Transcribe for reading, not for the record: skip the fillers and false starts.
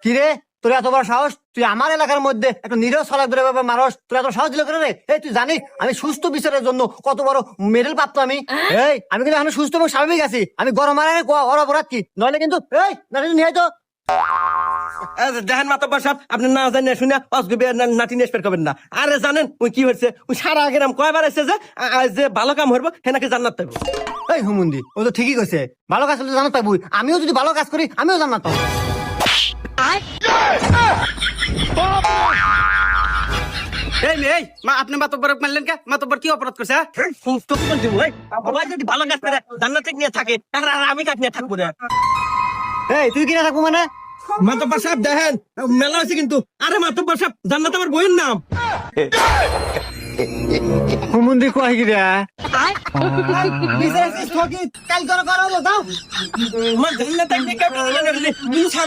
কি রে, তোর এত বড় সাহস? তুই আমার এলাকার মধ্যে একটা নিরহ সড়ক ধরে মারস, তোর এত সাহস দিল করে রে? এই তুই জানিস আমি সুস্থ বিচারের জন্য কত বড় মেডেল প্রাপ্ত আমি? এই আমি কিন্তু এখন সুস্থ এবং স্বাভাবিক আছি। আমি গরম মারে ওর অপরাধ কি? নইলে কিন্তু এই নাটি নিয়ে তো দেখেন মাতব্বর সাহেব, আপনি না জানেন শুনে অসগুবি নাটি নেসপের করবেন না। আরে জানেন ওই কি হয়েছে? ওই সারা আগের কয়বার এসে যে ভালো কাম হইব সেনাকে জান্নাত পাবো। এই হুমুন্দি, ও তো ঠিকই কইছে, ভালো কাজ করলে জানাত পাবো। আমিও যদি ভালো কাজ করি আমিও জানাত পাবো। এই মেয়ে, মা আপনি মাতব্বর মারলেন কে? মাতব্বর কি অপরাধ করছে? সুস্থ কি বলছি ভাই? বাবা যদি ভালো কাজ করে জান্নাতে নিয়ে থাকে, তাহলে আর আমি কাকে নিয়ে থাকবো না? এই তুই কিনা থাকবো মানে? মাতব্বর সাহেব দেখেন মেলা হয়েছে কিন্তু। আরে মাতব্বর সাহেব, জান্নাত আমার বইয়ের নাম। হুমুন্দি কয় কি রে? বিচার স্থগিত, কাল করে করাবো দাও। মা জান্নাত নিয়ে কেউ ছাড়ো